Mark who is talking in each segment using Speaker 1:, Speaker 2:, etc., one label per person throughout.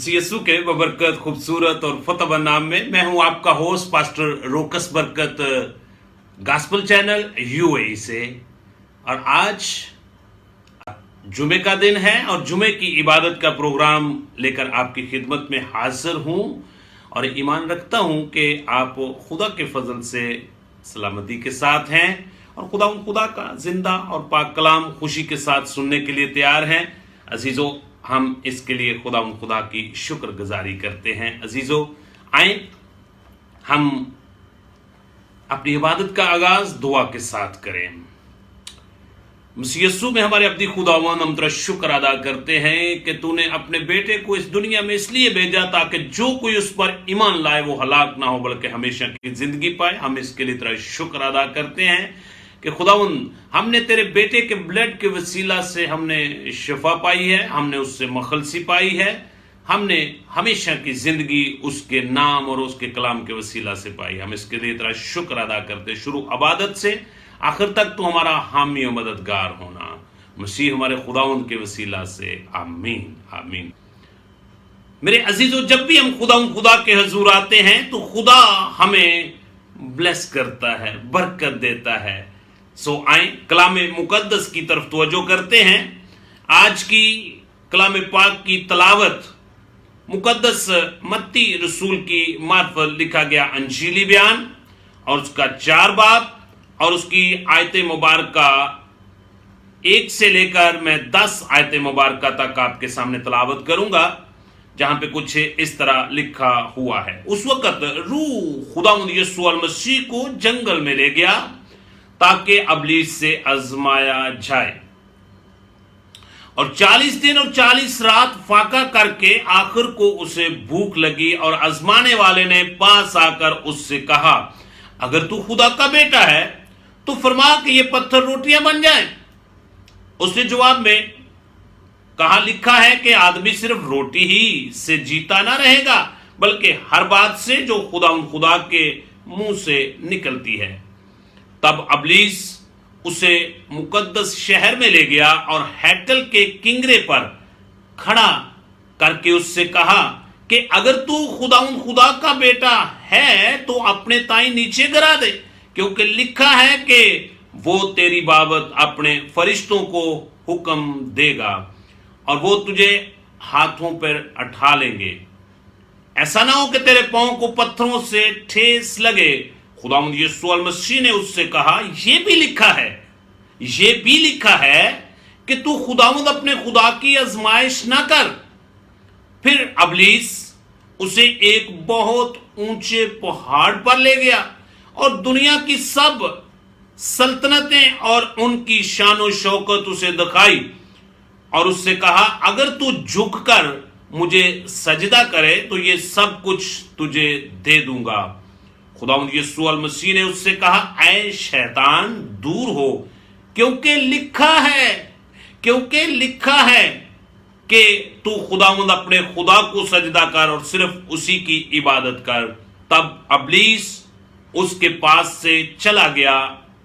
Speaker 1: मसीह यीशु के बबरकत खूबसूरत और फतह नाम में मैं हूं आपका होस्ट पास्टर रोकस बरकत गॉस्पेल चैनल यूएई से। और आज जुमे का दिन है और जुमे की इबादत का प्रोग्राम लेकर आपकी खिदमत में हाजिर हूं और ईमान रखता हूं कि आप खुदा के फजल से सलामती के साथ हैं और खुदा का जिंदा और पाक कलाम खुशी के साथ सुनने के लिए तैयार हैं। अजीजों, हम इसके लिए खुदा की शुक्रगुजारी करते हैं। अजीजों, आए हम अपनी इबादत का आगाज दुआ के साथ करें। मसीह यीशु में हमारे अपनी खुदावन, हम तेरा शुक्र अदा करते हैं कि तूने अपने बेटे को इस दुनिया में इसलिए भेजा ताकि जो कोई उस पर ईमान लाए वो हलाक ना हो बल्कि हमेशा की जिंदगी पाए। हम इसके लिए तेरा शुक्र अदा करते हैं कि खुदावन, हमने तेरे बेटे के ब्लड के वसीला से हमने शिफा पाई है, हमने उससे मखलसी पाई है, हमने हमेशा की जिंदगी उसके नाम और उसके कलाम के वसीला से पाई। हम इसके लिए तेरा शुक्र अदा करते शुरू इबादत से आखिर तक तू हमारा हामी और मददगार होना, मसीह हमारे खुदावन के वसीला से, आमीन आमीन। मेरे अजीजों, जब भी हम खुदा के हजूर आते हैं तो खुदा हमें ब्लेस करता है, बरकत देता है। सो आए कलाम मुकद्दस की तरफ तवज्जो करते हैं। आज की कलाम पाक की तलावत मुकद्दस मत्ती रसूल की मार्फत लिखा गया अंजीली बयान और उसका 4 बाब और उसकी आयत मुबारका 1 से लेकर मैं 10 आयत मुबारका तक आपके सामने तलावत करूंगा, जहां पे कुछ इस तरह लिखा हुआ है। उस वक्त रूह खुदावंद यीशु मसीह को जंगल में ले गया ताकि अबलीस से आजमाया जाए और 40 दिन और 40 रात फाका करके आखिर को उसे भूख लगी और आजमाने वाले ने पास आकर उससे कहा, अगर तू खुदा का बेटा है तो फरमा कि ये पत्थर रोटियां बन जाएं। उसने जवाब में कहा, लिखा है कि आदमी सिर्फ रोटी ही से जीता ना रहेगा बल्कि हर बात से जो खुदा के मुंह से निकलती है। तब अबलीस उसे मुकद्दस शहर में ले गया और हैकल के किंगरे पर खड़ा करके उससे कहा कि अगर तू खुदा का बेटा है तो अपने ताई नीचे गिरा दे, क्योंकि लिखा है कि वो तेरी बाबत अपने फरिश्तों को हुक्म देगा और वो तुझे हाथों पर उठा लेंगे, ऐसा ना हो कि तेरे पांव को पत्थरों से ठेस लगे। खुदावंद यीशु मसीह ने उससे कहा, ये भी लिखा है कि तू खुदावंद अपने खुदा की आजमाइश ना कर। फिर अबलीस उसे एक बहुत ऊंचे पहाड़ पर ले गया और दुनिया की सब सल्तनतें और उनकी शान शौकत उसे दिखाई और उससे कहा, अगर तू झुककर मुझे सजदा करे तो ये सब कुछ तुझे दे दूंगा। खुदावंद यीशु मसीह ने उससे कहा, ऐ शैतान दूर हो, क्योंकि लिखा है कि तू खुदावंद अपने खुदा को सजदा कर और सिर्फ उसी की इबादत कर। तब अबलीस उसके पास से चला गया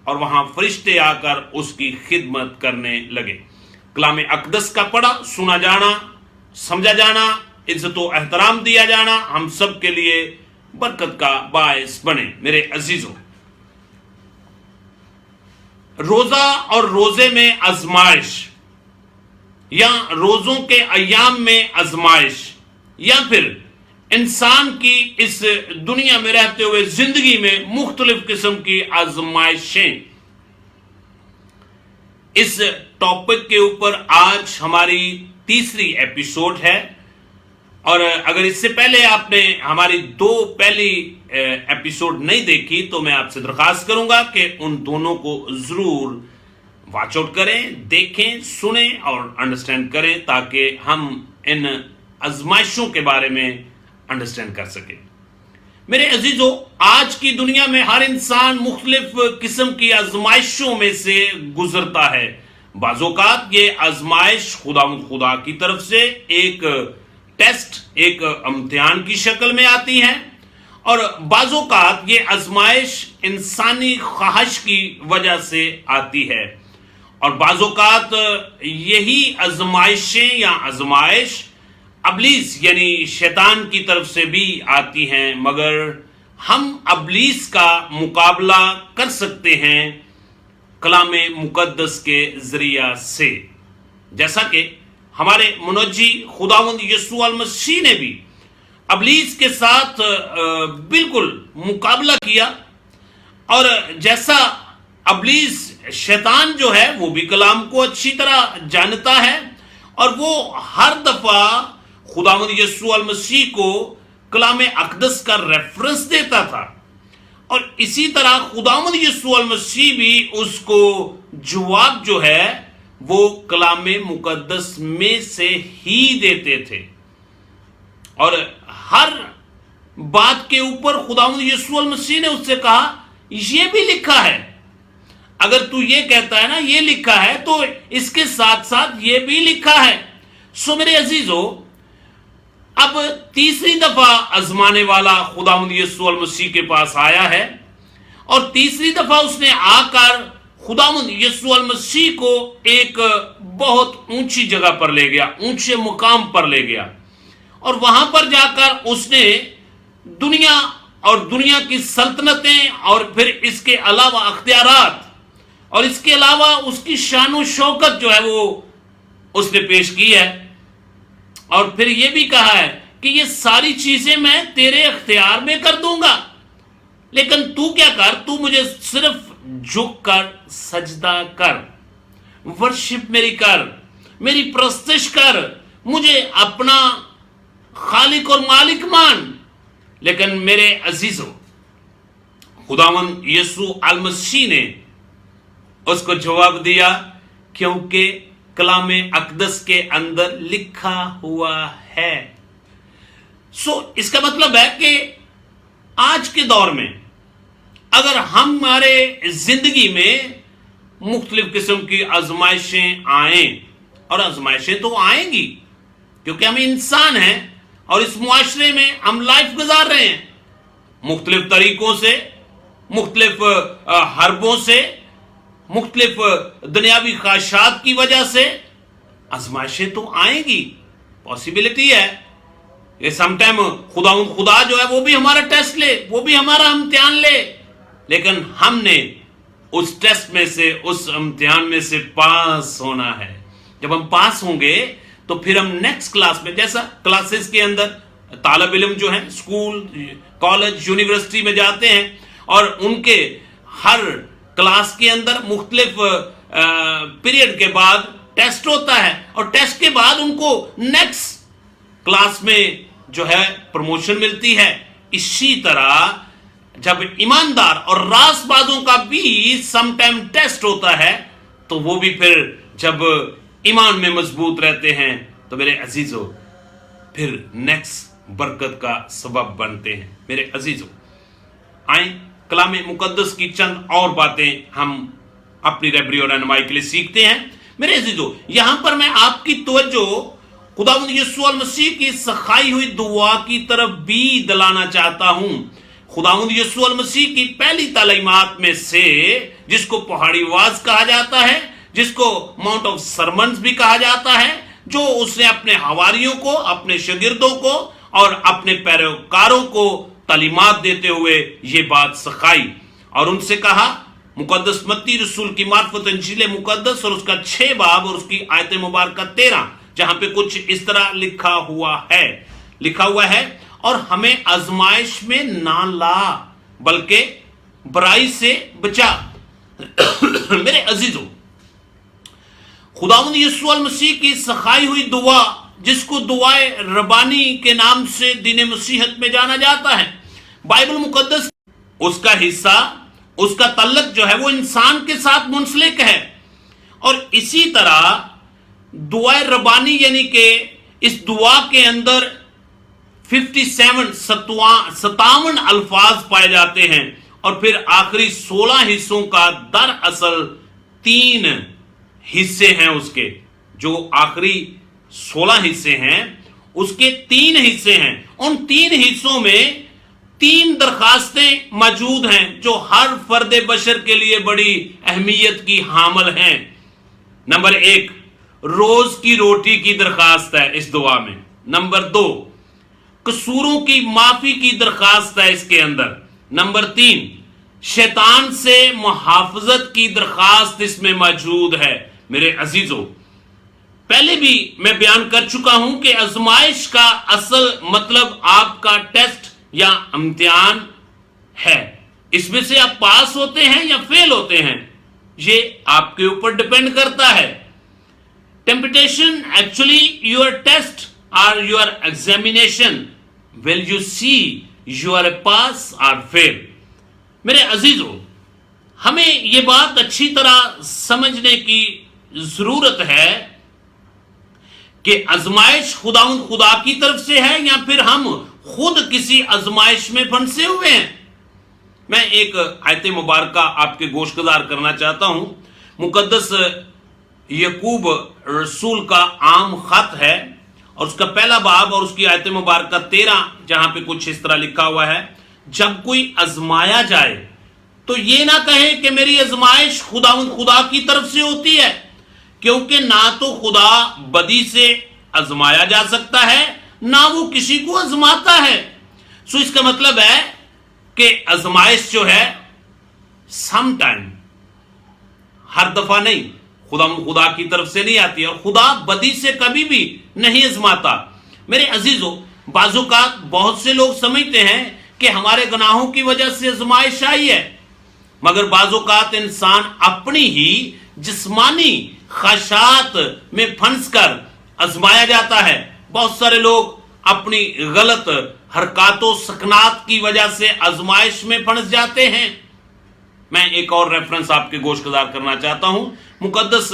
Speaker 1: और वहां फरिश्ते आकर उसकी खिदमत करने लगे। कलाम अक़दस का पढ़ा, सुना जाना, समझा जाना, इज्जत और एहतराम दिया जाना हम सब के लिए बरकत का बायस बने। मेरे अजीजों, रोजा और रोजे में आजमाइश या रोजों के अय्याम में आजमाइश या फिर इंसान की इस दुनिया में रहते हुए जिंदगी में मुख्तलिफ किस्म की आजमाइशें, इस टॉपिक के ऊपर आज हमारी तीसरी एपिसोड है। और अगर इससे पहले आपने हमारी 2 पहली एपिसोड नहीं देखी तो मैं आपसे दरखास्त करूंगा कि उन दोनों को जरूर वॉच आउट करें, देखें, सुने और अंडरस्टैंड करें ताकि हम इन आजमाइशों के बारे में अंडरस्टैंड कर सके। मेरे अजीजों, आज की दुनिया में हर इंसान मुख्तलिफ किस्म की आजमाइशों में से गुजरता है। बाज़ोकात ये आजमाइश खुदा की तरफ से एक टेस्ट, एक इम्तिहान की शक्ल में आती है और बाज़ोकात ये आजमाइश इंसानी ख्वाहिश की वजह से आती है और बाज़ोकात यही आजमाइशें या आजमाइश ابلیس یعنی شیطان کی طرف سے بھی آتی ہیں، مگر ہم ابلیس کا مقابلہ کر سکتے ہیں کلام مقدس کے ذریعہ سے، جیسا کہ ہمارے منجی خداوند یسوع المسیح نے بھی ابلیس کے ساتھ بالکل مقابلہ کیا، اور جیسا ابلیس شیطان جو ہے وہ بھی کلام کو اچھی طرح جانتا ہے، اور وہ ہر دفعہ خداوند یسوع المسیح کو کلام اقدس کا ریفرنس دیتا تھا، اور اسی طرح خداوند یسوع المسیح بھی اس کو جواب جو ہے وہ کلام مقدس میں سے ہی دیتے تھے، اور ہر بات کے اوپر خداوند یسوع المسیح نے اس سے کہا یہ بھی لکھا ہے، اگر تو یہ کہتا ہے نا یہ لکھا ہے تو اس کے ساتھ ساتھ یہ بھی لکھا ہے۔ سو میرے عزیزو، اب تیسری دفعہ آزمانے والا خداوند یسوع المسیح کے پاس آیا ہے، اور تیسری دفعہ اس نے آ کر خداوند یسوع المسیح کو ایک بہت اونچی جگہ پر لے گیا، اونچے مقام پر لے گیا، اور وہاں پر جا کر اس نے دنیا اور دنیا کی سلطنتیں اور پھر اس کے علاوہ اختیارات اور اس کے علاوہ اس کی شان و شوکت جو ہے وہ اس نے پیش کی ہے، اور پھر یہ بھی کہا ہے کہ یہ ساری چیزیں میں تیرے اختیار میں کر دوں گا، لیکن تو کیا کر، تو مجھے صرف جھک کر سجدہ کر، ورشپ میری کر، میری پرستش کر، مجھے اپنا خالق اور مالک مان۔ لیکن میرے عزیزو، خداوند یسوع المسیح نے اس کو جواب دیا، کیونکہ کلام اقدس کے اندر لکھا ہوا ہے۔ سو اس کا مطلب ہے کہ آج کے دور میں اگر ہمارے زندگی میں مختلف قسم کی آزمائشیں آئیں، اور آزمائشیں تو آئیں گی کیونکہ ہم انسان ہیں اور اس معاشرے میں ہم لائف گزار رہے ہیں، مختلف طریقوں سے، مختلف حربوں سے، مختلف دنیاوی خواہشات کی وجہ سے آزمائشیں تو آئیں گی، پاسبلٹی ہے کہ سم ٹائم خدا جو ہے وہ بھی ہمارا ٹیسٹ لے، وہ بھی ہمارا امتحان لے، لیکن ہم نے اس ٹیسٹ میں سے، اس امتحان میں سے پاس ہونا ہے۔ جب ہم پاس ہوں گے تو پھر ہم نیکسٹ کلاس میں، جیسا کلاسز کے اندر طالب علم جو ہیں اسکول، کالج، یونیورسٹی میں جاتے ہیں، اور ان کے ہر کلاس کے اندر مختلف پیریڈ کے بعد ٹیسٹ ہوتا ہے، اور ٹیسٹ کے بعد ان کو نیکسٹ کلاس میں جو ہے پروموشن ملتی ہے۔ اسی طرح جب ایماندار اور راست بازوں کا بھی سم ٹائم ٹیسٹ ہوتا ہے تو وہ بھی پھر جب ایمان میں مضبوط رہتے ہیں تو میرے عزیزو پھر نیکسٹ برکت کا سبب بنتے ہیں۔ میرے عزیزو، آئیں کلام مقدس کی چند اور باتیں ہم اپنی رہبری اور رہنمائی کے لیے سیکھتے ہیں۔ میرے عزیزو، یہاں پر میں آپ کی توجہ خداوند یسوع المسیح کی سکھائی ہوئی دعا کی طرف بھی دلانا چاہتا ہوں۔ خداوند یسوع المسیح کی پہلی تعلیمات میں سے، جس کو پہاڑی واز کہا جاتا ہے، جس کو ماؤنٹ آف سرمنز بھی کہا جاتا ہے، جو اس نے اپنے حواریوں کو، اپنے شاگردوں کو اور اپنے پیروکاروں کو تعلیمات دیتے ہوئے یہ بات سکھائی، اور ان سے کہا، مقدس متی رسول کی معرفت انجیل مقدس اور اس کا 6 باب اور اس کی آیت مبارکہ 13، جہاں پہ کچھ اس طرح لکھا ہوا ہے، اور ہمیں آزمائش میں نہ لا بلکہ برائی سے بچا۔ میرے عزیزو، خداوند یسوع المسیح کی سکھائی ہوئی دعا، جس کو دعائے ربانی کے نام سے دین مسیحیت میں جانا جاتا ہے، بائبل مقدس اس کا حصہ، اس کا تعلق جو ہے وہ انسان کے ساتھ منسلک ہے، اور اسی طرح دعائے ربانی یعنی کہ اس دعا کے اندر 57 الفاظ پائے جاتے ہیں، اور پھر آخری 16 حصوں کا دراصل 3 حصے ہیں اس کے، جو آخری 16 حصے ہیں اس کے 3 حصے ہیں۔ ان 3 حصوں میں 3 درخواستیں موجود ہیں جو ہر فرد بشر کے لیے بڑی اہمیت کی حامل ہیں۔ نمبر 1 روز کی روٹی کی درخواست ہے اس دعا میں۔ नंबर 2, कसूरों की माफी की दरखास्त है इसके अंदर। नंबर 3, शैतान से मुहाफजत की दरखास्त इसमें मौजूद है। मेरे अजीजों, पहले भी मैं बयान कर चुका हूं कि आजमाइश का असल मतलब आपका टेस्ट या इम्तिहान है। इसमें से आप पास होते हैं या फेल होते हैं, ये आपके ऊपर डिपेंड करता है। टेम्पटेशन एक्चुअली योर टेस्ट और your examination, will you see you are a pass और फेल। मेरे अजीजों, हमें यह बात अच्छी तरह समझने की जरूरत है कि आजमाइश खुदा की तरफ से है या फिर हम खुद किसी आजमाइश में फंसे हुए हैं। मैं एक आयत मुबारका आपके गोशगुजार करना चाहता हूं। मुकद्दस यकूब रसूल का आम खत है और उसका पहला बाब और उसकी आयत मुबारका 13, जहां पे कुछ इस तरह लिखा हुआ है, जब कोई आजमाया जाए तो ये ना कहे कि मेरी आजमाइश खुदा की तरफ से होती है, क्योंकि ना तो खुदा बदी से आजमाया जा सकता है, ना वो किसी को आजमाता है। सो इसका मतलब है कि आजमाइश जो है सम टाइम, हर दफा नहीं, खुदा की तरफ से नहीं आती और खुदा बदी से कभी भी नहीं आजमाता। मेरे अजीजों, बाज़ौक़ात बहुत से लोग समझते हैं कि हमारे गुनाहों की वजह से आजमाइश आई है, मगर बाज़ौक़ात इंसान अपनी ही जिस्मानी ख्वाहिशात में फंस कर आजमाया जाता है। बहुत सारे लोग अपनी गलत हरकतों सकनात की वजह से आजमाइश में फंस जाते हैं। मैं एक और रेफरेंस आपके गोशगुजार करना चाहता हूं। मुकद्दस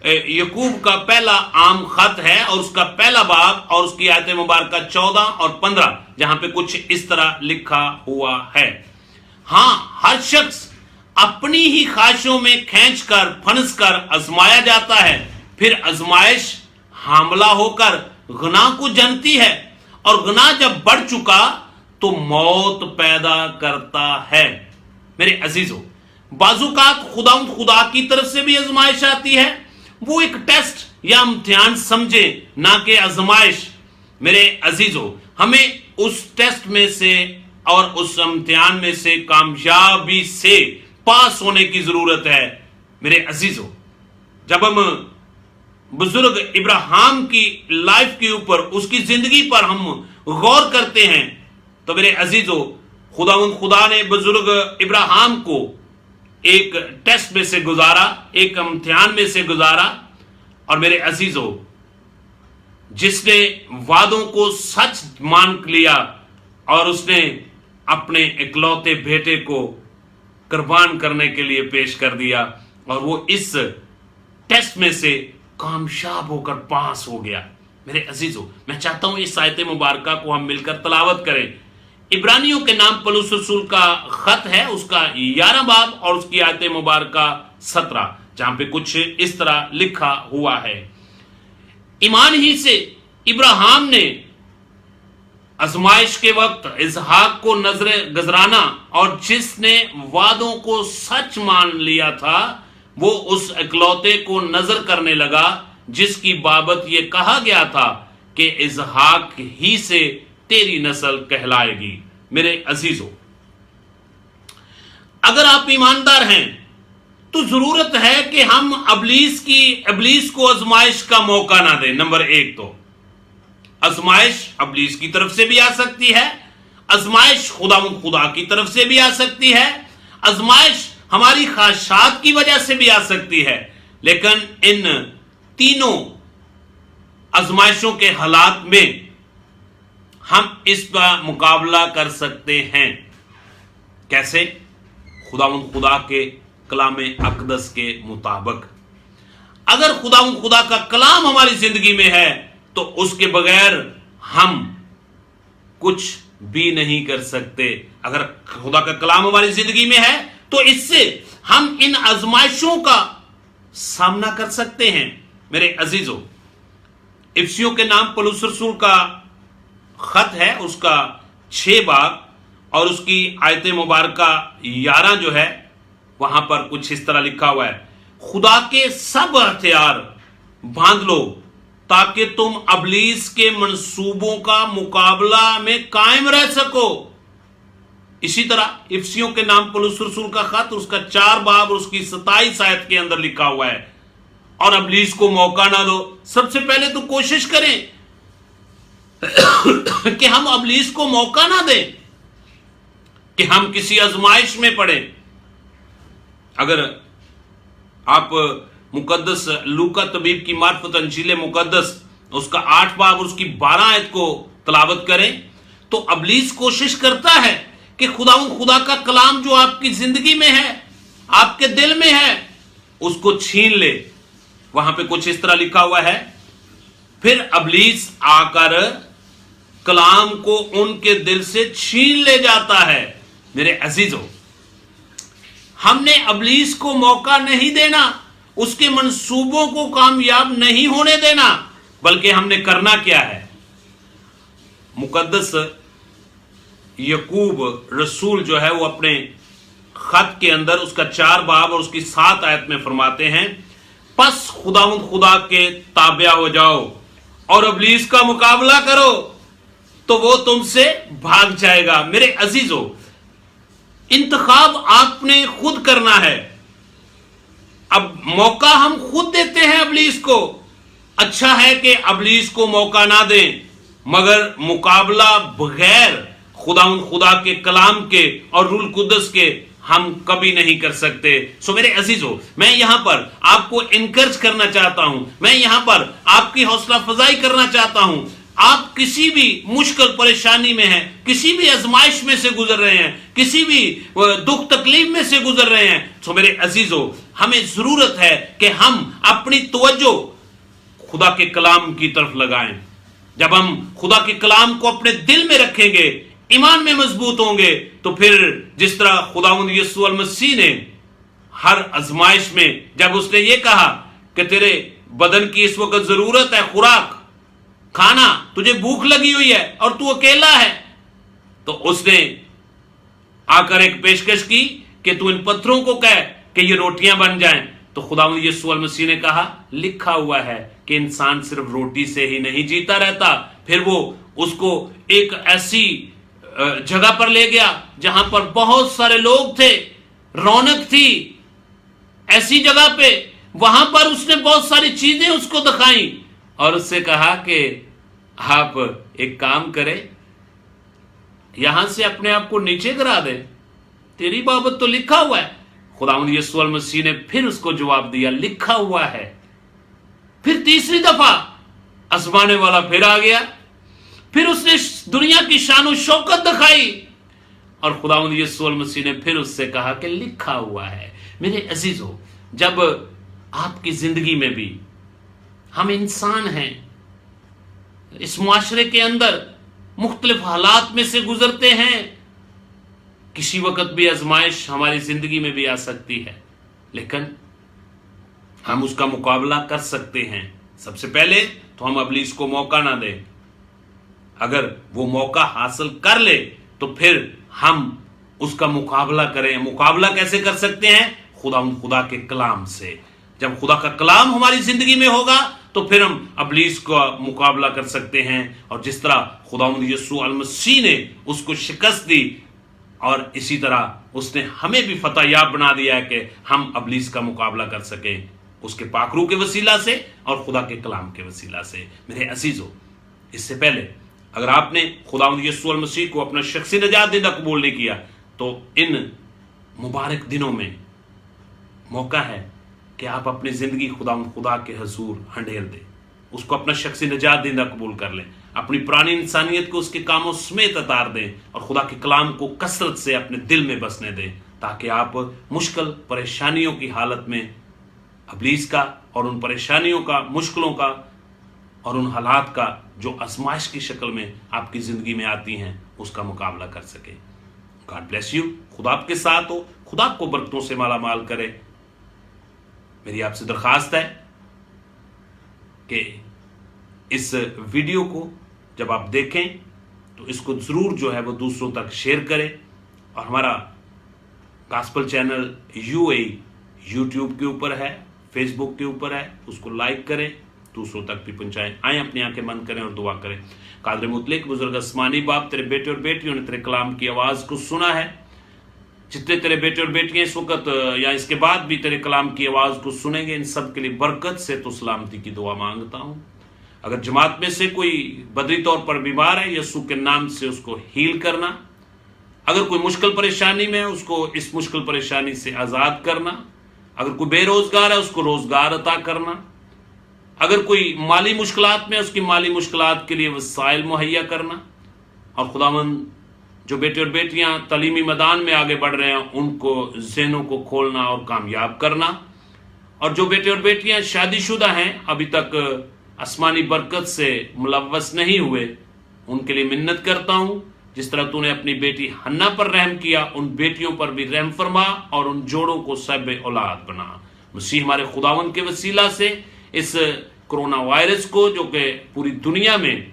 Speaker 1: यकूब का पहला आम खत है और उसका पहला बाब और उसकी आयत मुबारका 14 और 15, जहां पे कुछ इस तरह लिखा हुआ है, हाँ, हर शख्स अपनी ही ख्वाहिशों में खींचकर फंसकर आजमाया जाता है, फिर आजमाइश हामला होकर गुनाह को जनती है और गुनाह जब बढ़ चुका तो मौत पैदा करता है। मेरे अजीजों, बाज़ौक़ात खुदा की तरफ से भी आजमाइश आती है, वो एक टेस्ट या इम्तिहान समझे, ना कि आजमाइश। मेरे अजीजों, हमें उस टेस्ट में से और उस इम्तिहान में से कामयाबी से पास होने की जरूरत है। मेरे अजीजों, जब हम बुजुर्ग इब्राहिम की लाइफ के ऊपर, उसकी जिंदगी पर हम गौर करते हैं, तो मेरे अजीजों, खुदा ने बुजुर्ग इब्राहिम को एक टेस्ट में से गुजारा, एक इम्तिहान में से गुजारा। और मेरे अजीजों, जिसने वादों को सच मान लिया और उसने अपने इकलौते बेटे को कुर्बान करने के लिए पेश कर दिया और वो इस टेस्ट में से कामयाब होकर पास हो गया। मेरे अजीजों, मैं चाहता हूं इस आयत मुबारका को हम मिलकर तलावत करें। इब्रानियों के नाम पौलुस रसूल का खत है, उसका 11 बाब और उसकी आयत मुबारका 17, जहां पे कुछ इस तरह लिखा हुआ है, ईमान ही से इब्राहिम ने आजमाइश के वक्त इसहाक को नजरे गुजराना और जिसने वादों को सच मान लिया था, वो उस इकलौते को नजर करने लगा जिसकी बाबत ये कहा गया था कि इसहाक ही से तेरी नस्ल कहलाएगी। मेरे अजीजों, अगर आप ईमानदार हैं तो जरूरत है कि हम इब्लीस को आजमाइश का मौका ना दें। नंबर 1, तो आजमाइश इब्लीस की तरफ से भी आ सकती है, आजमाइश खुदा की तरफ से भी आ सकती है, आजमाइश हमारी ख्वाहिशात की वजह से भी आ सकती है। लेकिन इन तीनों आजमाइशों के हालात में हम इसका मुकाबला कर सकते हैं। कैसे? खुदा के कलाम अक़दस के मुताबिक। अगर खुदा का कलाम हमारी जिंदगी में है तो उसके बगैर हम कुछ भी नहीं कर सकते। अगर खुदा का कलाम हमारी जिंदगी में है तो इससे हम इन आजमाइशों का सामना कर सकते हैं। मेरे अजीजों, इफिसियों के नाम पौलुस रसूल का खत है, उसका 6 बाब और उसकी आयत मुबारका 11 जो है, वहां पर कुछ इस तरह लिखा हुआ है, खुदा के सब हथियार बांध लो ताकि तुम अबलीस के मंसूबों का मुकाबला में कायम रह सको। इसी तरह इफ्सियों के नाम पौलुस रसूल का खत उसका 4 बाब और उसकी 27 आयत के अंदर लिखा हुआ है, और अबलीस को मौका ना दो। सबसे पहले तो कोशिश करें कि हम अबलीस को मौका ना दें कि हम किसी आजमाइश में पड़े। अगर आप मुकद्दस लूका तबीब की मार्फत अंजील मुकद्दस उसका 8 बाब और उसकी 12 आयत को तलावत करें तो अबलीस कोशिश करता है कि खुदा का कलाम जो आपकी जिंदगी में है, आपके दिल में है, उसको छीन ले। वहां पे कुछ इस तरह लिखा हुआ है, फिर अबलीस आकर कलाम को उनके दिल से छीन ले जाता है। मेरे अजीजों, हमने अबलीस को मौका नहीं देना, उसके मंसूबों को कामयाब नहीं होने देना, बल्कि हमने करना क्या है। मुकद्दस यकूब रसूल जो है वो अपने खत के अंदर उसका 4 बाब और उसकी 7 आयत में फरमाते हैं, बस खुदा के ताबिया हो जाओ और अबलीस का मुकाबला करो तो वो तुमसे भाग जाएगा। मेरे अजीजों, इंतखाब आपने खुद करना है। अब मौका हम खुद देते हैं अबलीस को। अच्छा है कि अबलीस को मौका ना दें, मगर मुकाबला बगैर खुदा के कलाम के और रूल कुद्दस के हम कभी नहीं कर सकते। सो मेरे अजीजों, मैं यहां पर आपको इनकरेज करना चाहता हूं, मैं यहां पर आपकी हौसला फजाई करना चाहता हूं। आप किसी भी मुश्किल परेशानी में हैं, किसी भी आजमाइश में से गुजर रहे हैं, किसी भी दुख तकलीफ में से गुजर रहे हैं, तो मेरे अजीजों, हमें जरूरत है कि हम अपनी तवज्जो खुदा के कलाम की तरफ लगाएं। जब हम खुदा के कलाम को अपने दिल में रखेंगे, ईमान में मजबूत होंगे, तो फिर जिस तरह खुदावंद यीशु मसीह ने हर आजमाइश में जब उसने ये कहा कि तेरे बदन की इस वक्त जरूरत है खुराक, खाना, तुझे भूख लगी हुई है और तू अकेला है, तो उसने आकर एक पेशकश की कि तू इन पत्थरों को कह कि ये रोटियां बन जाएं। तो खुदावंद यीशु मसीह ने कहा, लिखा हुआ है कि इंसान सिर्फ रोटी से ही नहीं जीता रहता। फिर वो उसको एक ऐसी जगह पर ले गया जहां पर बहुत सारे लोग थे, रौनक थी, ऐसी जगह पे वहां पर उसने बहुत सारी चीजें उसको दिखाई और उससे कहा कि आप एक काम करें, यहां से अपने आप को नीचे गिरा दे, तेरी बाबत तो लिखा हुआ है। खुदावंद यीशु मसीह ने फिर उसको जवाब दिया, लिखा हुआ है। फिर तीसरी दफा आजमाने वाला फिर आ गया, फिर उसने दुनिया की शान शौकत दिखाई और खुदावंद यीशु मसीह ने फिर उससे कहा कि लिखा हुआ है। मेरे अजीजों, जब आपकी जिंदगी में भी हम इंसान हैं, इस मुआशरे के अंदर मुख्तलिफ हालात में से गुजरते हैं, किसी वक्त भी आजमाइश हमारी जिंदगी में भी आ सकती है, लेकिन हम उसका मुकाबला कर सकते हैं। सबसे पहले तो हम अबलीस को मौका ना दें। अगर वो मौका हासिल कर ले तो फिर हम उसका मुकाबला करें। मुकाबला कैसे कर सकते हैं? खुदा के कलाम से। जब खुदा का कलाम हमारी जिंदगी में होगा तो फिर हम अबलीस का मुकाबला कर सकते हैं। और जिस तरह खुदावंद यीशु मसीह ने उसको शिकस्त दी और इसी तरह उसने हमें भी फतह याब बना दिया है कि हम अबलीस का मुकाबला कर सकें, उसके पाकरू के वसीला से और खुदा के कलाम के वसीला से। मेरे अजीजों, इससे पहले अगर आपने खुदावंद यीशु मसीह को अपना शख्सी निजात देना कबूल नहीं किया तो इन मुबारक दिनों में मौका है कि आप अपनी जिंदगी खुदा के हजूर हंडेल दें, उसको अपना शख्सी निजात देना कबूल कर लें, अपनी पुरानी इंसानियत को उसके कामों समेत उतार दें और खुदा के कलाम को कसरत से अपने दिल में बसने दें, ताकि आप मुश्किल परेशानियों की हालत में अबलीस का और उन परेशानियों का, मुश्किलों का और उन हालात का जो आजमाइश की शक्ल में आपकी जिंदगी में आती हैं, उसका मुकाबला कर सके। God bless you. खुदा आपके साथ हो, खुदा को बरकतों से माला माल करे। मेरी आपसे दरखास्त है कि इस वीडियो को जब आप देखें तो इसको जरूर जो है वो दूसरों तक शेयर करें और हमारा गॉस्पेल चैनल यूएई यूट्यूब के ऊपर है, फेसबुक के ऊपर है, उसको लाइक करें दूसरों तक भी पहुंचाएं। आए अपनी आंखें बंद करें और दुआ करें। कादर मुतलिक बुजुर्ग आसमानी बाप, तेरे बेटे और बेटियों ने तेरे कलाम की आवाज को सुना है। जितने तेरे बेटे और बेटियां इस वक्त या इसके बाद भी तेरे कलाम की आवाज को सुनेंगे, इन सब के लिए बरकत से तो सलामती की दुआ मांगता हूं। अगर जमात में से कोई बदरी तौर पर बीमार है, यीशु के नाम से उसको हील करना। अगर कोई मुश्किल परेशानी में है, उसको इस मुश्किल परेशानी से आजाद करना। अगर कोई बेरोजगार है, उसको रोजगार अता करना। अगर कोई माली मुश्किलात में है, उसकी माली मुश्किलात के लिए वसाइल मुहैया करना। और खुदावंद जो बेटे और बेटियां तालीमी मैदान में आगे बढ़ रहे हैं, उनको ज़हनों को खोलना और कामयाब करना। और जो बेटे और बेटियां शादीशुदा हैं, अभी तक आसमानी बरकत से मुलव्वस नहीं हुए, उनके लिए मिन्नत करता हूं, जिस तरह तूने अपनी बेटी हन्ना पर रहम किया, उन बेटियों पर भी रहम फरमा और उन जोड़ों को सब औलाद बना। मसीह हमारे खुदावंद के वसीला से इस कोरोना वायरस को, जो कि पूरी दुनिया में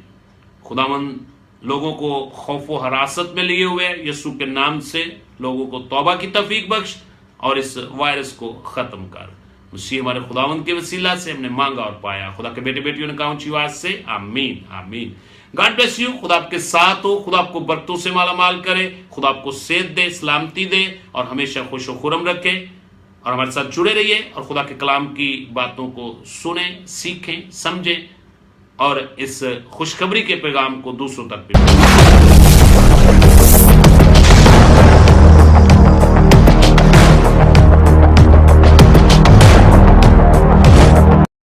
Speaker 1: खुदावंद लोगों को खौफ व हरासत में लिए हुए, यीशु के नाम से लोगों को तौबा की तौफीक बख्श और इस वायरस को खत्म कर। मसीह हमारे खुदावंद के वसीला से हमने मांगा और पाया। खुदा के बेटे बेटियों ने कहा ऊंची आवाज से आमीन आमीन। God bless you. खुदा आपके साथ हो, खुदा आपको बरकतों से माला माल करे, खुदा आपको सेहत दे, सलामती दे और हमेशा खुश व खुरम रखे। और हमारे साथ जुड़े रहिए और खुदा के कलाम की बातों को सुने, सीखें, समझें और इस खुशखबरी के पैगाम को दूसरों तक भी